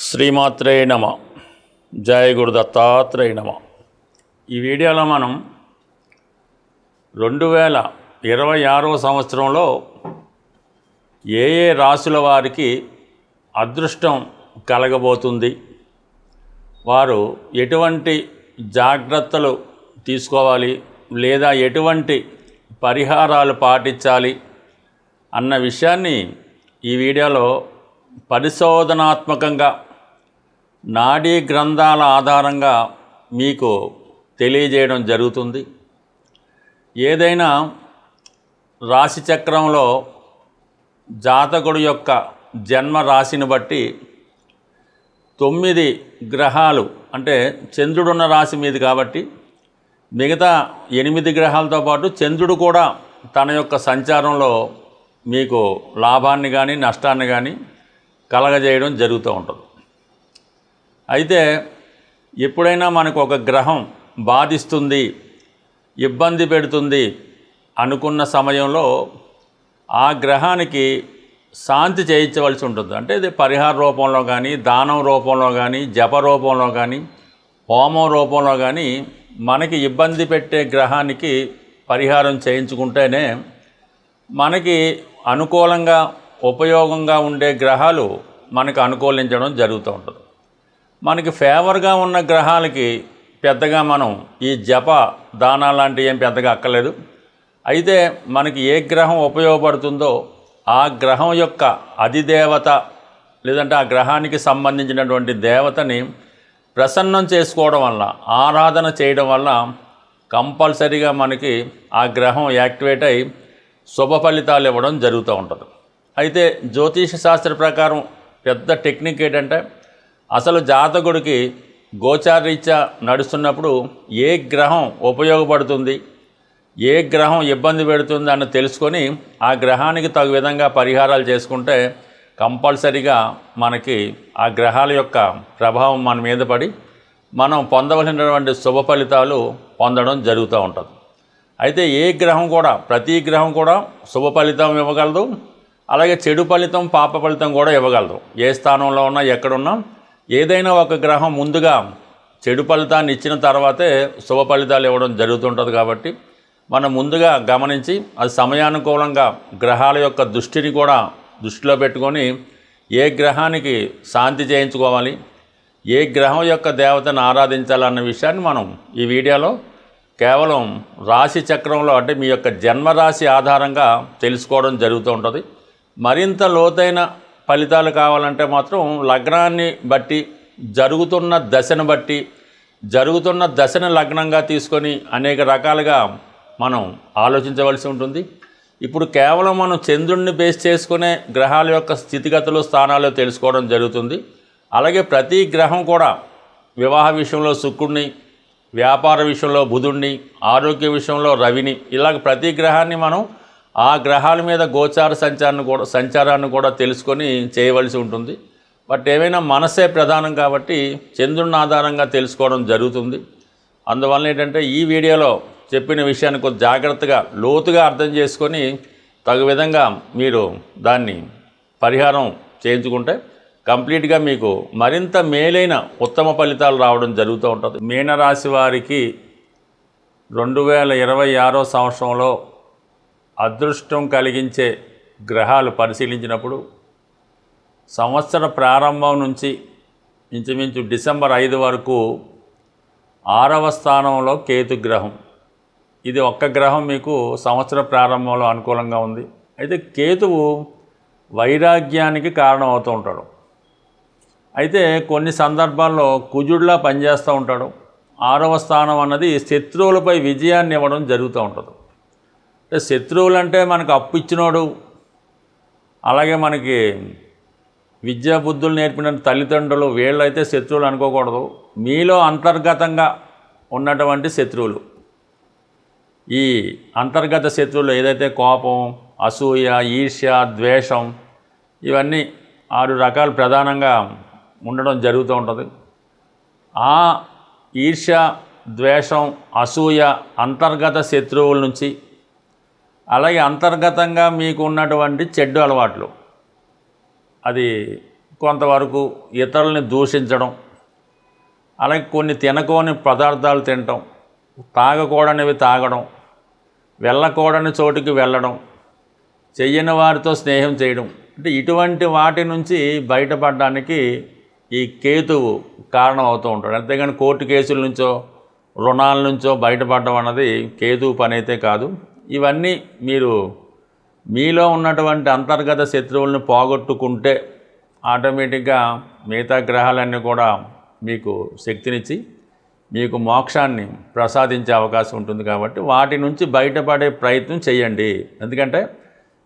శ్రీమాత్రే నమ. జయ గురు దత్తాత్రేయ నమ. ఈ వీడియోలో మనం 2026వ సంవత్సరంలో ఏ రాశుల వారికి అదృష్టం కలగబోతుంది, వారు ఎటువంటి జాగ్రత్తలు తీసుకోవాలి లేదా ఎటువంటి పరిహారాలు పాటించాలి అన్న విషయాన్ని ఈ వీడియోలో పరిశోధనాత్మకంగా నాడీ గ్రంథాల ఆధారంగా మీకు తెలియజేయడం జరుగుతుంది. ఏదైనా రాశి చక్రంలో జాతకుడు యొక్క జన్మ రాశిని బట్టి 9 గ్రహాలు, అంటే చంద్రుడున్న రాశి మీది కాబట్టి మిగతా 8 గ్రహాలతో పాటు చంద్రుడు కూడా తన యొక్క సంచారంలో మీకు లాభాన్ని కానీ నష్టాన్ని కానీ కలగజేయడం జరుగుతూ ఉంటుంది. అయితే ఎప్పుడైనా మనకు ఒక గ్రహం బాధిస్తుంది, ఇబ్బంది పెడుతుంది అనుకున్న సమయంలో ఆ గ్రహానికి శాంతి చేయించవలసి ఉంటుంది. అంటే ఇది పరిహార రూపంలో కానీ, దానం రూపంలో కానీ, జప రూపంలో కానీ, హోమం రూపంలో కానీ మనకి ఇబ్బంది పెట్టే గ్రహానికి పరిహారం చేయించుకుంటేనే మనకి అనుకూలంగా ఉపయోగంగా ఉండే గ్రహాలు మనకు అనుకూలించడం జరుగుతూ ఉంటుంది. మనకి ఫేవర్గా ఉన్న గ్రహాలకి పెద్దగా మనం ఈ జప దానాలు లాంటివి ఏం పెద్దగా అక్కర్లేదు. అయితే మనకి ఏ గ్రహం ఉపయోగపడుతుందో ఆ గ్రహం యొక్క అధిదేవత లేదంటే ఆ గ్రహానికి సంబంధించినటువంటి దేవతని ప్రసన్నం చేసుకోవడం వల్ల, ఆరాధన చేయడం వల్ల కంపల్సరీగా మనకి ఆ గ్రహం యాక్టివేట్ అయి శుభ ఫలితాలు ఇవ్వడం జరుగుతూ ఉంటుంది. అయితే జ్యోతిష శాస్త్ర ప్రకారం పెద్ద టెక్నిక్ ఏంటంటే, అసలు జాతకుడికి గోచారరీత్యా నడుస్తున్నప్పుడు ఏ గ్రహం ఉపయోగపడుతుంది, ఏ గ్రహం ఇబ్బంది పెడుతుంది అని తెలుసుకొని ఆ గ్రహానికి తగు విధంగా పరిహారాలు చేసుకుంటే కంపల్సరీగా మనకి ఆ గ్రహాల యొక్క ప్రభావం మన మీద పడి మనం పొందవలసినటువంటి శుభ ఫలితాలు పొందడం జరుగుతూ ఉంటుంది. అయితే ఏ గ్రహం కూడా, ప్రతి గ్రహం కూడా శుభ ఫలితం ఇవ్వగలదు, అలాగే చెడు ఫలితం, పాప ఫలితం కూడా ఇవ్వగలదు. ఏ స్థానంలో ఉన్నా ఎక్కడున్నా ఏదైనా ఒక గ్రహం ముందుగా చెడు ఫలితాన్ని ఇచ్చిన తర్వాతే శుభ ఫలితాలు ఇవ్వడం జరుగుతుంటుంది. కాబట్టి మనం ముందుగా గమనించి అది సమయానుకూలంగా గ్రహాల యొక్క దృష్టిని కూడా దృష్టిలో పెట్టుకొని ఏ గ్రహానికి శాంతి చేయించుకోవాలి, ఏ గ్రహం యొక్క దేవతను ఆరాధించాలన్న విషయాన్ని మనం ఈ వీడియోలో కేవలం రాశి చక్రంలో, అంటే మీ యొక్క జన్మరాశి ఆధారంగా తెలుసుకోవడం జరుగుతూ ఉంటుంది. మరింత లోతైన ఫలితాలు కావాలంటే మాత్రం లగ్నాన్ని బట్టి, జరుగుతున్న దశను లగ్నంగా తీసుకొని అనేక రకాలుగా మనం ఆలోచించవలసి ఉంటుంది. ఇప్పుడు కేవలం మనం చంద్రుడిని బేస్ చేసుకునే గ్రహాల యొక్క స్థితిగతులు, స్థానాలు తెలుసుకోవడం జరుగుతుంది. అలాగే ప్రతి గ్రహం కూడా వివాహ విషయంలో శుక్రుడిని, వ్యాపార విషయంలో బుధుడిని, ఆరోగ్య విషయంలో రవిని, ఇలాగ ప్రతి గ్రహాన్ని మనం ఆ గ్రహాల మీద గోచార సంచారాన్ని కూడా తెలుసుకొని చేయవలసి ఉంటుంది. బట్ ఏమైనా మనసే ప్రధానం కాబట్టి చంద్రుని ఆధారంగా తెలుసుకోవడం జరుగుతుంది. అందువల్ల ఏంటంటే ఈ వీడియోలో చెప్పిన విషయాన్ని కొంచెం జాగ్రత్తగా, లోతుగా అర్థం చేసుకొని తగు విధంగా మీరు దాన్ని పరిహారం చేయించుకుంటే కంప్లీట్గా మీకు మరింత మేలైన ఉత్తమ ఫలితాలు రావడం జరుగుతూ ఉంటుంది. మీనరాశి వారికి 2026వ సంవత్సరంలో అదృష్టం కలిగించే గ్రహాలు పరిశీలించినప్పుడు సంవత్సర ప్రారంభం నుంచి ఇంచుమించు డిసెంబర్ 5 వరకు 6వ స్థానంలో కేతు గ్రహం. ఇది ఒక్క గ్రహం మీకు సంవత్సర ప్రారంభంలో అనుకూలంగా ఉంది. అయితే కేతువు వైరాగ్యానికి కారణం అవుతూ ఉంటాడు. అయితే కొన్ని సందర్భాల్లో కుజుడిలా పనిచేస్తూ ఉంటాడు. 6వ స్థానం అన్నది శత్రువులపై విజయాన్ని ఇవ్వడం జరుగుతూ ఉంటుంది. అంటే శత్రువులు అంటే మనకు అప్పు ఇచ్చినోడు, అలాగే మనకి విద్యా బుద్ధులు నేర్పిన తల్లిదండ్రులు, వీళ్ళైతే శత్రువులు అనుకోకూడదు. మీలో అంతర్గతంగా ఉన్నటువంటి శత్రువులు, ఈ అంతర్గత శత్రువులు ఏదైతే కోపం, అసూయ, ఈర్ష్య, ద్వేషం, ఇవన్నీ 6 రకాలు ప్రధానంగా ఉండడం జరుగుతూ ఉంటుంది. ఆ ఈర్ష్య, ద్వేషం, అసూయ అంతర్గత శత్రువుల నుంచి, అలాగే అంతర్గతంగా మీకు ఉన్నటువంటి చెడ్డ అలవాట్లు, అది కొంతవరకు ఇతరులని దూషించడం, అలాగే కొన్ని తినకోని పదార్థాలు తినటం, తాగకూడనివి తాగడం, వెళ్ళకూడని చోటుకి వెళ్ళడం, చెయ్యని వారితో స్నేహం చేయడం, అంటే ఇటువంటి వాటి నుంచి బయటపడడానికి ఈ కేతువు కారణం అవుతూ ఉంటాడు. అంతేగాని కోర్టు కేసుల నుంచో రుణాల నుంచో బయటపడడం అన్నది కేతువు పని అయితే కాదు. ఇవన్నీ మీరు మీలో ఉన్నటువంటి అంతర్గత శత్రువులను పోగొట్టుకుంటే ఆటోమేటిక్గా మిగతా గ్రహాలన్నీ కూడా మీకు శక్తినిచ్చి మీకు మోక్షాన్ని ప్రసాదించే అవకాశం ఉంటుంది. కాబట్టి వాటి నుంచి బయటపడే ప్రయత్నం చేయండి. ఎందుకంటే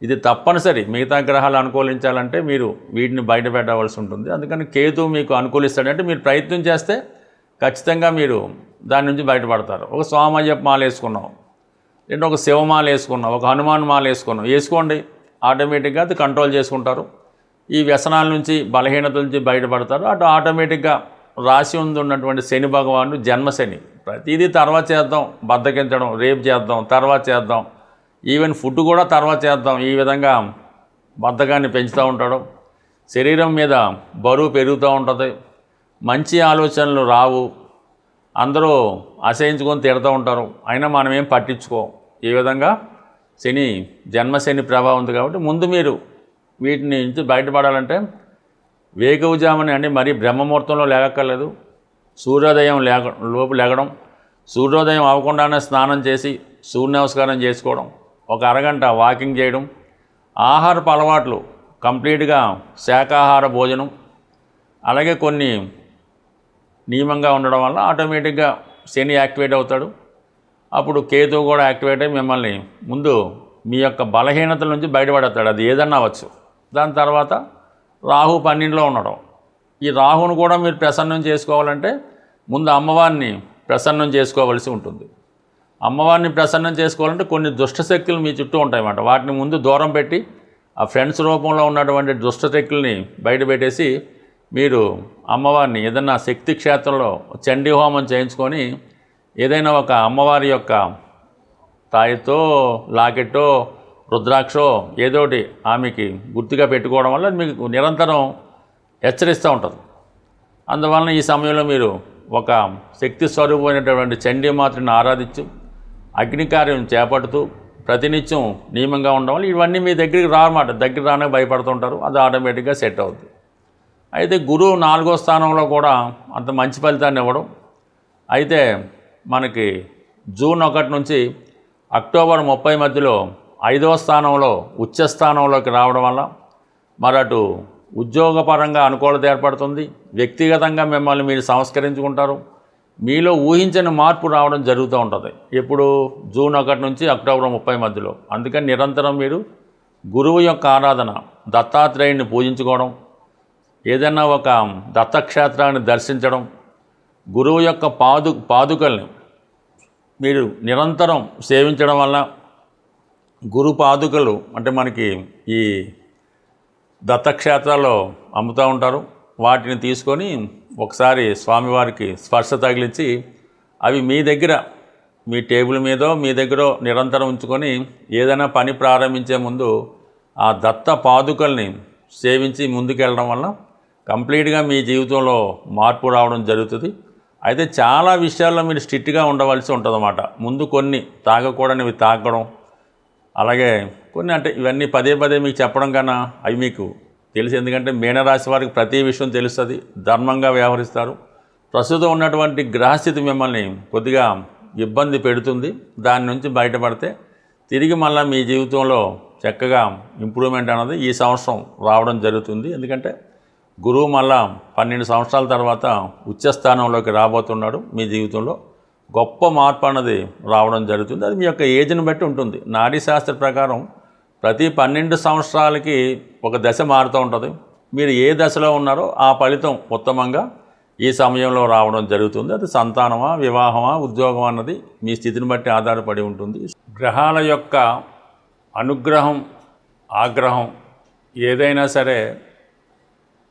ఇది తప్పనిసరి. మిగతా గ్రహాలు అనుకూలించాలంటే మీరు వీటిని బయట పెట్టవలసి ఉంటుంది. అందుకని కేతువు మీకు అనుకూలిస్తాడంటే మీరు ప్రయత్నం చేస్తే ఖచ్చితంగా మీరు దాని నుంచి బయటపడతారు. ఒక స్వామయ్యప్ప మాల వేసుకున్నాం, లేదా ఒక శివమాల వేసుకున్నాం, ఒక హనుమాన్ మాల వేసుకోండి. ఆటోమేటిక్గా అది కంట్రోల్ చేసుకుంటారు. ఈ వ్యసనాల నుంచి బలహీనతల నుంచి బయటపడతారు. అటు ఆటోమేటిక్గా రాశి ఉన్నటువంటి శని భగవానుడు జన్మశని, ప్రతిదీ తర్వాత చేద్దాం, బద్దకించడం, రేపు చేద్దాం, తర్వాత చేద్దాం, ఈవెన్ ఫుడ్ కూడా తర్వాత చేద్దాం, ఈ విధంగా బద్ధకాన్ని పెంచుతూ ఉంటాడు. శరీరం మీద బరువు పెరుగుతూ ఉంటుంది. మంచి ఆలోచనలు రావు. అందరూ అసహించుకొని తిడుతూ ఉంటారు, అయినా మనం ఏం పట్టించుకోం. ఈ విధంగా శని జన్మశని ప్రభావం ఉంది. కాబట్టి ముందు మీరు వీటిని నుంచి బయటపడాలంటే వేకువజామున అంటే మరీ బ్రహ్మముహూర్తంలో లేగక్కర్లేదు. సూర్యోదయం లోపు లేగడం, సూర్యోదయం అవ్వకుండానే స్నానం చేసి సూర్య నమస్కారం చేసుకోవడం, ఒక అరగంట వాకింగ్ చేయడం, ఆహారపు అలవాట్లు కంప్లీట్గా శాకాహార భోజనం, అలాగే కొన్ని నియమంగా ఉండడం వల్ల ఆటోమేటిక్గా శని యాక్టివేట్ అవుతాడు. అప్పుడు కేతువు కూడా యాక్టివేట్ అయ్యి మిమ్మల్ని ముందు మీ యొక్క బలహీనతల నుంచి బయటపడతాడు. అది ఏదన్నా అవ్వచ్చు. దాని తర్వాత రాహు 12లో ఉండడం. ఈ రాహును కూడా మీరు ప్రసన్నం చేసుకోవాలంటే ముందు అమ్మవారిని ప్రసన్నం చేసుకోవలసి ఉంటుంది. అమ్మవారిని ప్రసన్నం చేసుకోవాలంటే కొన్ని దుష్టశక్తులు మీ చుట్టూ ఉంటాయన్నమాట. వాటిని ముందు దూరం పెట్టి ఆ ఫ్రెండ్స్ రూపంలో ఉన్నటువంటి దుష్టశక్తుల్ని బయటపెట్టేసి మీరు అమ్మవారిని ఏదైనా శక్తి క్షేత్రంలో చండీ హోమం చేయించుకొని ఏదైనా ఒక అమ్మవారి యొక్క తాయితో లాకెట్టో రుద్రాక్షో ఏదోటి ఆమెకి గుర్తుగా పెట్టుకోవడం వల్ల మీకు నిరంతరం హెచ్చరిస్తూ ఉంటుంది. అందువలన ఈ సమయంలో మీరు ఒక శక్తి స్వరూపమైనటువంటి చండీమాతని ఆరాధించు అగ్నికార్యం చేపడుతూ ప్రతినిత్యం నియమంగా ఉండడం వల్ల ఇవన్నీ మీ దగ్గరికి రానమాట. దగ్గర రానే భయపడుతుంటారు. అది ఆటోమేటిక్గా సెట్ అవుతుంది. అయితే గురువు 4వ స్థానంలో కూడా అంత మంచి ఫలితాన్ని ఇవ్వడం. అయితే మనకి జూన్ 1 నుంచి అక్టోబర్ 30 మధ్యలో 5వ స్థానంలో ఉచ్చస్థానంలోకి రావడం వల్ల మరటు ఉద్యోగపరంగా అనుకూలత ఏర్పడుతుంది. వ్యక్తిగతంగా మిమ్మల్ని మీరు సంస్కరించుకుంటారు. మీలో ఊహించని మార్పు రావడం జరుగుతూ ఉంటుంది. ఇప్పుడు జూన్ 1 నుంచి అక్టోబర్ 30 మధ్యలో. అందుకని నిరంతరం మీరు గురువు యొక్క ఆరాధన, దత్తాత్రేయుని పూజించుకోవడం, ఏదైనా ఒక దత్తక్షేత్రాన్ని దర్శించడం, గురువు యొక్క పాదుకల్ని మీరు నిరంతరం సేవించడం వల్ల గురు పాదుకలు అంటే మనకి ఈ దత్తక్షేత్రాల్లో అమ్ముతూ ఉంటారు. వాటిని తీసుకొని ఒకసారి స్వామివారికి స్పర్శ తగిలించి అవి మీ దగ్గర మీ టేబుల్ మీదో మీ దగ్గర నిరంతరం ఉంచుకొని ఏదైనా పని ప్రారంభించే ముందు ఆ దత్త పాదుకల్ని సేవించి ముందుకెళ్ళడం వల్ల కంప్లీట్గా మీ జీవితంలో మార్పు రావడం జరుగుతుంది. అయితే చాలా విషయాల్లో మీరు స్ట్రిక్ట్గా ఉండవలసి ఉంటుందన్నమాట. ముందు కొన్ని తాగకూడనివి తాగడం, అలాగే కొన్ని అంటే ఇవన్నీ పదే మీకు చెప్పడం కన్నా అవి మీకు తెలుసు. ఎందుకంటే మీనరాశి వారికి ప్రతి విషయం తెలుస్తుంది, ధర్మంగా వ్యవహరిస్తారు. ప్రస్తుతం ఉన్నటువంటి గ్రహస్థితి మిమ్మల్ని కొద్దిగా ఇబ్బంది పెడుతుంది. దాని నుంచి బయటపడితే తిరిగి మళ్ళీ మీ జీవితంలో చక్కగా ఇంప్రూవ్మెంట్ అన్నది ఈ సంవత్సరం రావడం జరుగుతుంది. ఎందుకంటే గురువు మళ్ళా 12 సంవత్సరాల తర్వాత ఉచ్చస్థానంలోకి రాబోతున్నాడు. మీ జీవితంలో గొప్ప మార్పు అన్నది రావడం జరుగుతుంది. అది మీ యొక్క ఏజ్ని బట్టి ఉంటుంది. నాడీ శాస్త్ర ప్రకారం ప్రతి 12 సంవత్సరాలకి ఒక దశ మారుతూ ఉంటుంది. మీరు ఏ దశలో ఉన్నారో ఆ ఫలితం ఉత్తమంగా ఈ సమయంలో రావడం జరుగుతుంది. అది సంతానమా, వివాహమా, ఉద్యోగం అన్నది మీ స్థితిని బట్టి ఆధారపడి ఉంటుంది. గ్రహాల యొక్క అనుగ్రహం, ఆగ్రహం ఏదైనా సరే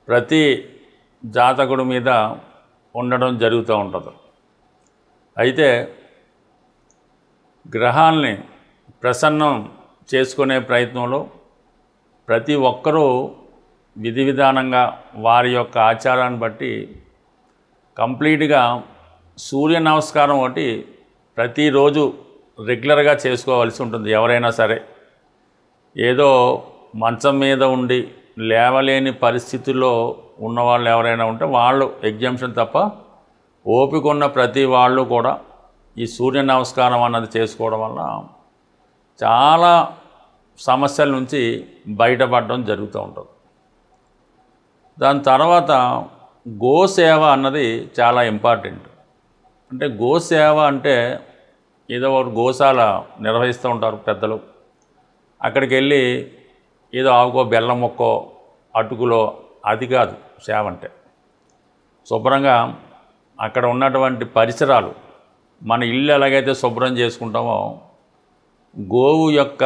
ప్రతి జాతకుడి మీద ఉండడం జరుగుతూ ఉంటుంది. అయితే గ్రహాల్ని ప్రసన్నం చేసుకునే ప్రయత్నంలో ప్రతి ఒక్కరూ విధి విధానంగా వారి యొక్క ఆచారాన్ని బట్టి కంప్లీట్గా సూర్య నమస్కారం ఒకటి ప్రతిరోజు రెగ్యులర్గా చేసుకోవాల్సి ఉంటుంది. ఎవరైనా సరే ఏదో మంచం మీద ఉండి లేవలేని పరిస్థితుల్లో ఉన్నవాళ్ళు ఎవరైనా ఉంటే వాళ్ళు ఎగ్జామ్షన్ తప్ప ఓపిక ఉన్న ప్రతి వాళ్ళు కూడా ఈ సూర్య నమస్కారం అన్నది చేసుకోవడం వల్ల చాలా సమస్యల నుంచి బయటపడడం జరుగుతూ ఉంటుంది. దాని తర్వాత గోసేవ అన్నది చాలా ఇంపార్టెంట్. అంటే గోసేవ అంటే ఏదో ఒక గోశాల నిర్వహిస్తూ ఉంటారు పెద్దలు. అక్కడికి వెళ్ళి ఏదో ఆవుకో బెల్లం మొక్కో అటుకులో అది కాదు సేవ అంటే. శుభ్రంగా అక్కడ ఉన్నటువంటి పరిసరాలు మన ఇల్లు ఎలాగైతే శుభ్రం చేసుకుంటామో గోవు యొక్క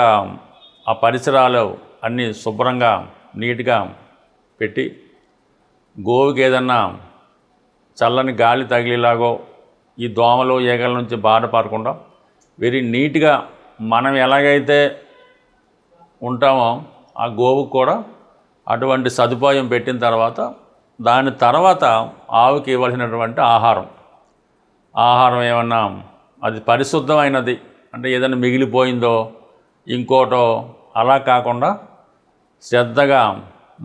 ఆ పరిసరాలు అన్నీ శుభ్రంగా నీట్గా పెట్టి గోవుకి ఏదన్నా చల్లని గాలి తగిలేలాగో ఈ దోమలు ఈగల నుంచి బాధపడకుండా వెరీ నీట్గా మనం ఎలాగైతే ఉంటామో ఆ గోవుకు కూడా అటువంటి సదుపాయం పెట్టిన తర్వాత దాని తర్వాత ఆవుకి ఇవ్వాల్సినటువంటి ఆహారం ఏమన్నా అది పరిశుద్ధమైనది అంటే ఏదైనా మిగిలిపోయిందో ఇంకోటో అలా కాకుండా శ్రద్ధగా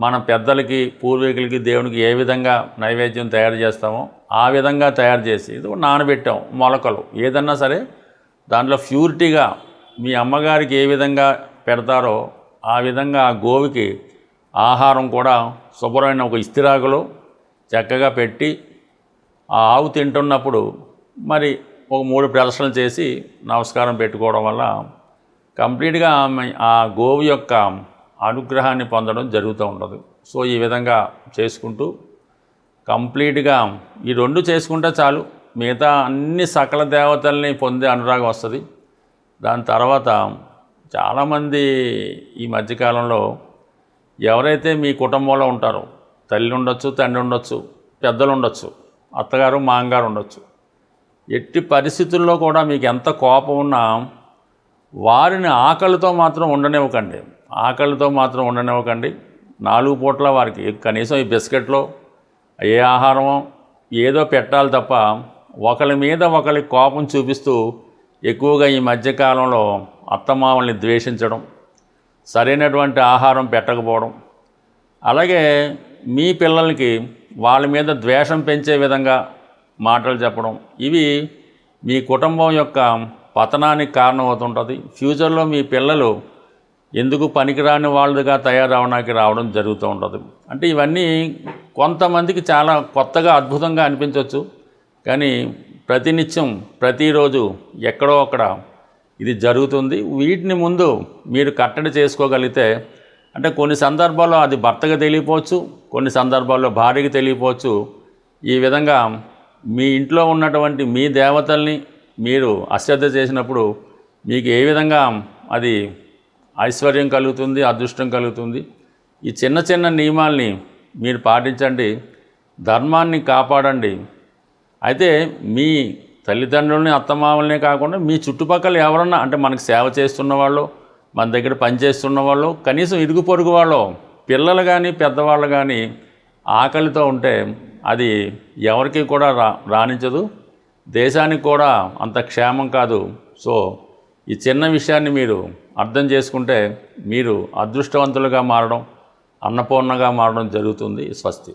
మన పెద్దలకి పూర్వీకులకి దేవునికి ఏ విధంగా నైవేద్యం తయారు చేస్తామో ఆ విధంగా తయారు చేసి ఇది నానబెట్టాం మొలకలు ఏదన్నా సరే దాంట్లో ప్యూరిటీగా మీ అమ్మగారికి ఏ విధంగా పెడతారో ఆ విధంగా ఆ గోవుకి ఆహారం కూడా శుభ్రమైన ఒక ఇస్తిరాకులో చక్కగా పెట్టి ఆ ఆవు తింటున్నప్పుడు మరి ఒక 3 ప్రదర్శనలు చేసి నమస్కారం పెట్టుకోవడం వల్ల కంప్లీట్గా ఆ గోవు యొక్క అనుగ్రహాన్ని పొందడం జరుగుతూ ఉంటుంది. సో ఈ విధంగా చేసుకుంటూ కంప్లీట్గా ఈ 2 చేసుకుంటే చాలు, మిగతా అన్ని సకల దేవతల్ని పొందే అనురాగం వస్తుంది. దాని తర్వాత చాలామంది ఈ మధ్యకాలంలో ఎవరైతే మీ కుటుంబంలో ఉంటారో తల్లి ఉండొచ్చు, తండ్రి ఉండొచ్చు, పెద్దలు ఉండొచ్చు, అత్తగారు మామగారు ఉండొచ్చు, ఎట్టి పరిస్థితుల్లో కూడా మీకు ఎంత కోపం ఉన్నా వారిని ఆకలితో మాత్రం ఉండనివ్వకండి. 4 పూట్ల వారికి కనీసం ఈ బిస్కెట్లో ఏ ఆహారమో ఏదో పెట్టాలి తప్ప ఒకరి మీద ఒకరికి కోపం చూపిస్తూ ఎక్కువగా ఈ మధ్యకాలంలో అత్తమామల్ని ద్వేషించడం, సరైనటువంటి ఆహారం పెట్టకపోవడం, అలాగే మీ పిల్లలకి వాళ్ళ మీద ద్వేషం పెంచే విధంగా మాటలు చెప్పడం, ఇవి మీ కుటుంబం యొక్క పతనానికి కారణమవుతుంటుంది. ఫ్యూచర్లో మీ పిల్లలు ఎందుకు పనికిరాని వాళ్ళుగా తయారవడానికి రావడం జరుగుతూ ఉంటుంది. అంటే ఇవన్నీ కొంతమందికి చాలా కొత్తగా అద్భుతంగా అనిపించవచ్చు, కానీ ప్రతినిత్యం ప్రతిరోజు ఎక్కడో అక్కడ ఇది జరుగుతుంది. వీటిని ముందు మీరు కట్టడి చేసుకోగలిగితే అంటే కొన్ని సందర్భాల్లో అది భర్తకు తెలియపోవచ్చు, కొన్ని సందర్భాల్లో భార్యకి తెలియపోవచ్చు. ఈ విధంగా మీ ఇంట్లో ఉన్నటువంటి మీ దేవతల్ని మీరు అశ్రద్ధ చేసినప్పుడు మీకు ఏ విధంగా అది ఐశ్వర్యం కలుగుతుంది, అదృష్టం కలుగుతుంది. ఈ చిన్న చిన్న నియమాల్ని మీరు పాటించండి, ధర్మాన్ని కాపాడండి. అయితే మీ తల్లిదండ్రులని అత్తమామలనే కాకుండా మీ చుట్టుపక్కల ఎవరన్నా అంటే మనకు సేవ చేస్తున్న వాళ్ళు, మన దగ్గర పనిచేస్తున్న వాళ్ళు, కనీసం ఇరుగు పొరుగు వాళ్ళు, పిల్లలు కానీ పెద్దవాళ్ళు కానీ ఆకలితో ఉంటే అది ఎవరికి కూడా రానించదు, దేశానికి కూడా అంత క్షేమం కాదు. సో ఈ చిన్న విషయాన్ని మీరు అర్థం చేసుకుంటే మీరు అదృష్టవంతులుగా మారడం, అన్నపూర్ణగా మారడం జరుగుతుంది. స్వస్తి.